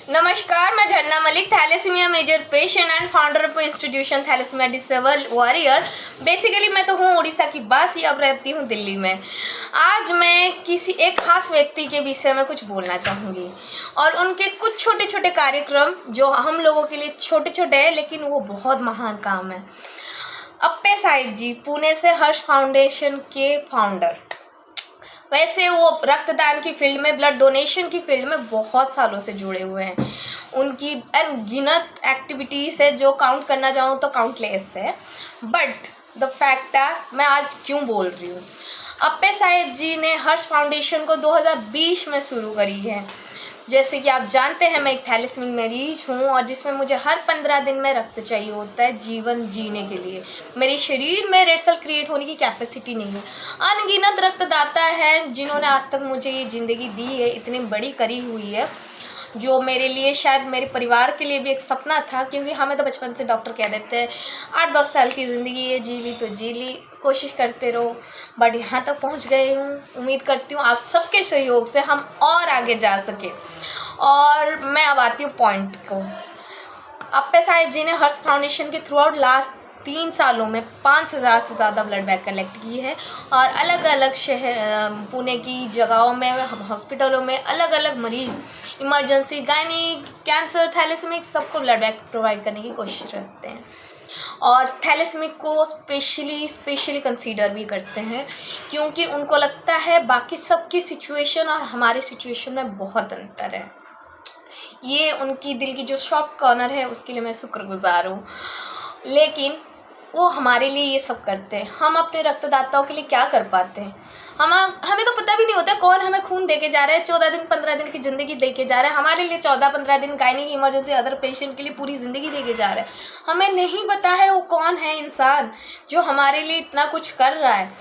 नमस्कार, मैं Jharna Malik, thalassaemia major patient and founder of institution thalassaemia disable warrior. Basically मैं तो हूँ उड़ीसा की बासी, अब रहती हूँ दिल्ली में। आज मैं किसी एक खास व्यक्ति के विषय में कुछ बोलना चाहूँगी और उनके कुछ छोटे छोटे कार्यक्रम जो हम लोगों के लिए छोटे छोटे हैं लेकिन वो बहुत महान काम है। अप्पे साहिब जी पुणे से हर्ष फाउंडेशन के फाउंडर। वैसे वो रक्तदान की फील्ड में, ब्लड डोनेशन की फील्ड में बहुत सालों से जुड़े हुए हैं। उनकी अनगिनत एक्टिविटीज़ है जो काउंट करना चाहूँ तो काउंटलेस है। बट द फैक्ट है, मैं आज क्यों बोल रही हूँ। अप्पे साहिब जी ने हर्ष फाउंडेशन को 2020 में शुरू करी है। जैसे कि आप जानते हैं, मैं एक थैलेसीमिक मरीज हूँ और जिसमें मुझे हर 15 दिन में रक्त चाहिए होता है जीवन जीने के लिए। मेरे शरीर में रेड सेल क्रिएट होने की कैपेसिटी नहीं है। अनगिनत रक्तदाता हैं जिन्होंने आज तक मुझे ये ज़िंदगी दी है, इतनी बड़ी करी हुई है, जो मेरे लिए, शायद मेरे परिवार के लिए भी एक सपना था। क्योंकि हमें तो बचपन से डॉक्टर कह देते हैं 8-10 साल की ज़िंदगी है, जी ली तो जी ली, कोशिश करते रहो। बट यहाँ तक पहुँच गए हूँ। उम्मीद करती हूँ आप सबके सहयोग से हम और आगे जा सके। और मैं अब आती हूँ पॉइंट को। अप्पे साहिब जी ने हर्ष फाउंडेशन के थ्रू आउट लास्ट 3 सालों में 5000 से ज़्यादा ब्लड बैंक कलेक्ट की है और अलग अलग शहर, पुणे की जगहों में, हॉस्पिटलों में अलग अलग मरीज़, इमरजेंसी, गायनी, कैंसर, थैलेसीमिक, सबको ब्लड बैंक प्रोवाइड करने की कोशिश करते हैं। और थैलेसीमिक को स्पेशली कंसीडर भी करते हैं क्योंकि उनको लगता है बाकी सबकी सिचुएशन और हमारी सिचुएशन में बहुत अंतर है। ये उनकी दिल की जो सॉफ्ट कॉर्नर है उसके लिए मैं शुक्रगुजार हूँ। लेकिन वो हमारे लिए ये सब करते हैं। हम अपने रक्तदाताओं के लिए क्या कर पाते हैं? हमें तो पता भी नहीं होता कौन हमें खून देके जा रहा है। 14 दिन 15 दिन की ज़िंदगी देके जा रहा है। हमारे लिए 14-15 दिन, गायनी की इमरजेंसी, अदर पेशेंट के लिए पूरी ज़िंदगी देके जा रहा है। हमें नहीं पता है वो कौन है इंसान जो हमारे लिए इतना कुछ कर रहा है।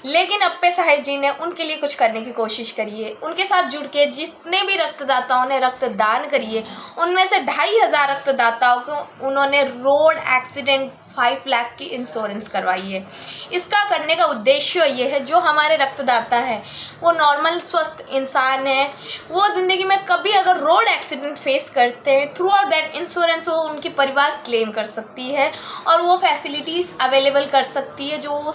लेकिन अप्पे साहिब जी ने उनके लिए कुछ करने की कोशिश करी है। उनके साथ जुड़ के जितने भी रक्तदाताओं ने रक्तदान करी है, उनमें से 2500 रक्तदाताओं को उन्होंने रोड एक्सीडेंट 5 लाख की इंश्योरेंस करवाई है। इसका करने का उद्देश्य ये है, जो हमारे रक्तदाता हैं वो नॉर्मल स्वस्थ इंसान है, वो ज़िंदगी में कभी अगर रोड एक्सीडेंट फेस करते हैं, थ्रू आउट दैट इंश्योरेंस वो उनकी परिवार क्लेम कर सकती है और वो फैसिलिटीज़ अवेलेबल कर सकती है जो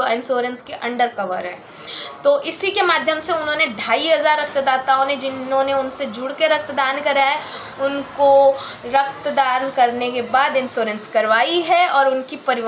इंश्योरेंस के अंडर कवर है। तो इसी के माध्यम से उन्होंने 2500 रक्तदाताओं ने, जिन्होंने उनसे जुड़ के रक्तदान करा है, उनको रक्तदान करने के बाद इंश्योरेंस करवाई है और उनकी परिवार